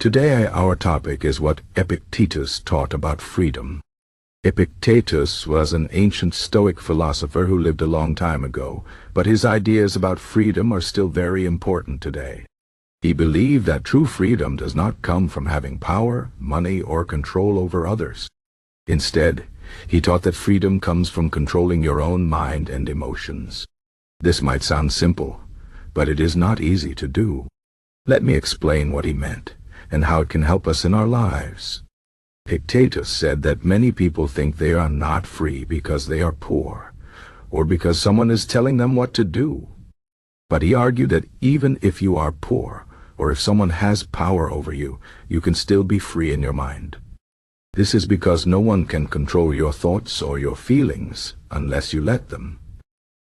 Today our topic is what Epictetus taught about freedom. Epictetus was an ancient Stoic philosopher who lived a long time ago, but his ideas about freedom are still very important today. He believed that true freedom does not come from having power, money, or control over others. Instead, he taught that freedom comes from controlling your own mind and emotions. This might sound simple, but it is not easy to do. Let me explain what he meant and how it can help us in our lives. Epictetus said that many people think they are not free because they are poor, or because someone is telling them what to do. But he argued that even if you are poor, or if someone has power over you, you can still be free in your mind. This is because no one can control your thoughts or your feelings unless you let them.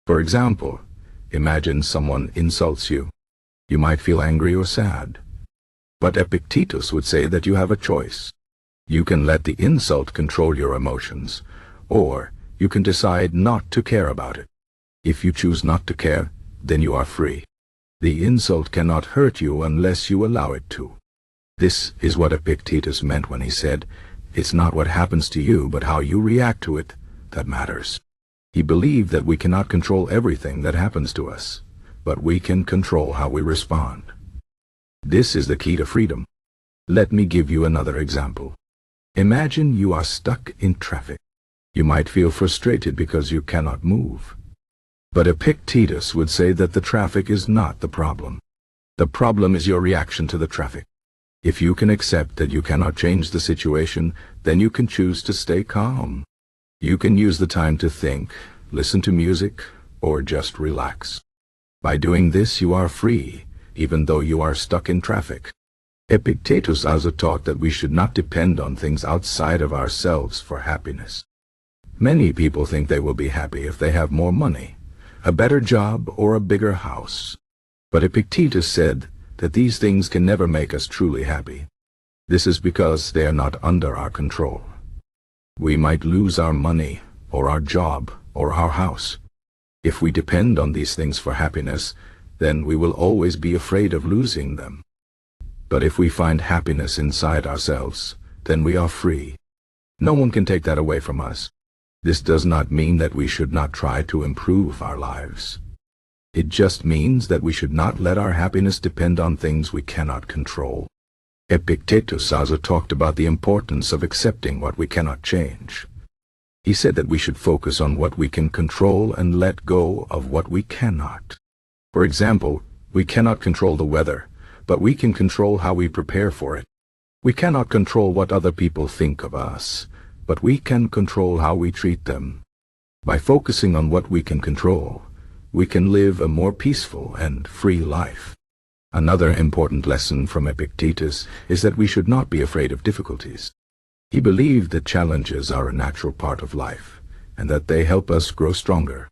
For example, imagine someone insults you. You might feel angry or sad. But Epictetus would say that you have a choice. You can let the insult control your emotions, or you can decide not to care about it. If you choose not to care, then you are free. The insult cannot hurt you unless you allow it to. This is what Epictetus meant when he said, "It's not what happens to you, but how you react to it that matters." He believed that we cannot control everything that happens to us, but we can control how we respond. This is the key to freedom. Let me give you another example. Imagine you are stuck in traffic. You might feel frustrated because you cannot move. But Epictetus would say that the traffic is not the problem. The problem is your reaction to the traffic. If you can accept that you cannot change the situation, then you can choose to stay calm. You can use the time to think, listen to music, or just relax. By doing this, you are free, even though you are stuck in traffic. Epictetus also taught that we should not depend on things outside of ourselves for happiness. Many people think they will be happy if they have more money, a better job, or a bigger house. But Epictetus said that these things can never make us truly happy. This is because they are not under our control. We might lose our money, or our job, or our house. If we depend on these things for happiness, then we will always be afraid of losing them. But if we find happiness inside ourselves, then we are free. No one can take that away from us. This does not mean that we should not try to improve our lives. It just means that we should not let our happiness depend on things we cannot control. Epictetus also talked about the importance of accepting what we cannot change. He said that we should focus on what we can control and let go of what we cannot. For example, we cannot control the weather, but we can control how we prepare for it. We cannot control what other people think of us, but we can control how we treat them. By focusing on what we can control, we can live a more peaceful and free life. Another important lesson from Epictetus is that we should not be afraid of difficulties. He believed that challenges are a natural part of life, and that they help us grow stronger.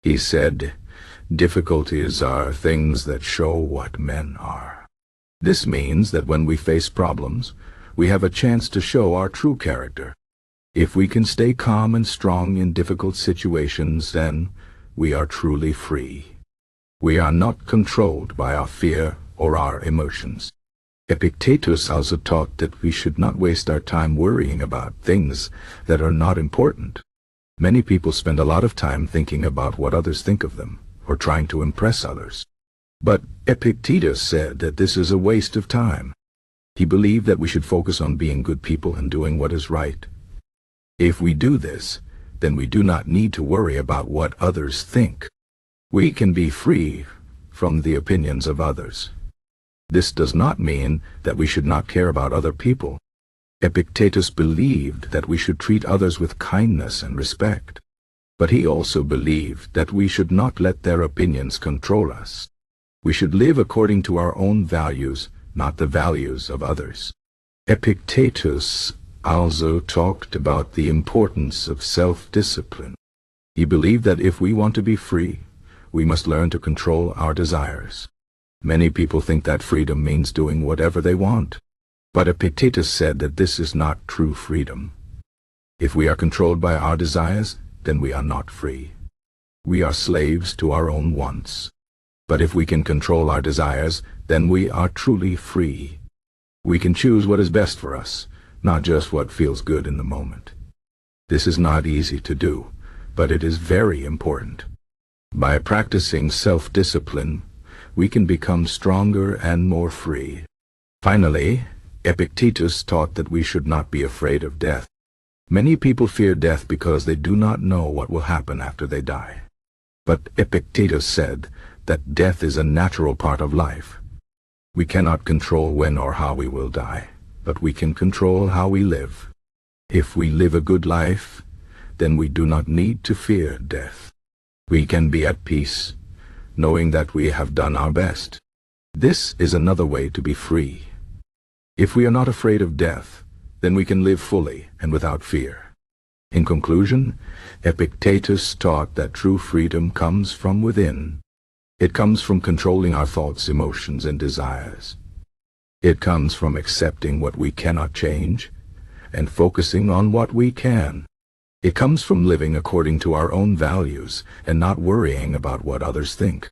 He said, "Difficulties are things that show what men are." This means that when we face problems, we have a chance to show our true character. If we can stay calm and strong in difficult situations, then we are truly free. We are not controlled by our fear or our emotions. Epictetus also taught that we should not waste our time worrying about things that are not important. Many people spend a lot of time thinking about what others think of them, or trying to impress others. But Epictetus said that this is a waste of time. He believed that we should focus on being good people and doing what is right. If we do this, then we do not need to worry about what others think. We can be free from the opinions of others. This does not mean that we should not care about other people. Epictetus believed that we should treat others with kindness and respect. But he also believed that we should not let their opinions control us. We should live according to our own values, not the values of others. Epictetus also talked about the importance of self-discipline. He believed that if we want to be free, we must learn to control our desires. Many people think that freedom means doing whatever they want. But Epictetus said that this is not true freedom. If we are controlled by our desires, then we are not free. We are slaves to our own wants. But if we can control our desires, then we are truly free. We can choose what is best for us, not just what feels good in the moment. This is not easy to do, but it is very important. By practicing self-discipline, we can become stronger and more free. Finally, Epictetus taught that we should not be afraid of death. Many people fear death because they do not know what will happen after they die. But Epictetus said that death is a natural part of life. We cannot control when or how we will die, but we can control how we live. If we live a good life, then we do not need to fear death. We can be at peace, knowing that we have done our best. This is another way to be free. If we are not afraid of death, then we can live fully and without fear. In conclusion, Epictetus taught that true freedom comes from within. It comes from controlling our thoughts, emotions, and desires. It comes from accepting what we cannot change and focusing on what we can. It comes from living according to our own values and not worrying about what others think.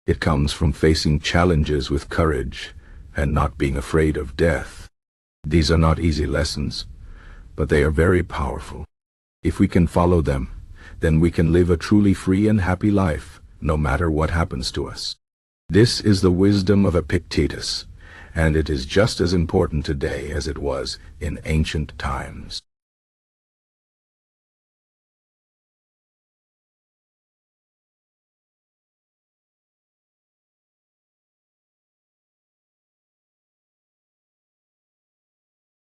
It comes from facing challenges with courage and not being afraid of death. These are not easy lessons, but they are very powerful. If we can follow them, then we can live a truly free and happy life, no matter what happens to us. This is the wisdom of Epictetus, and it is just as important today as it was in ancient times.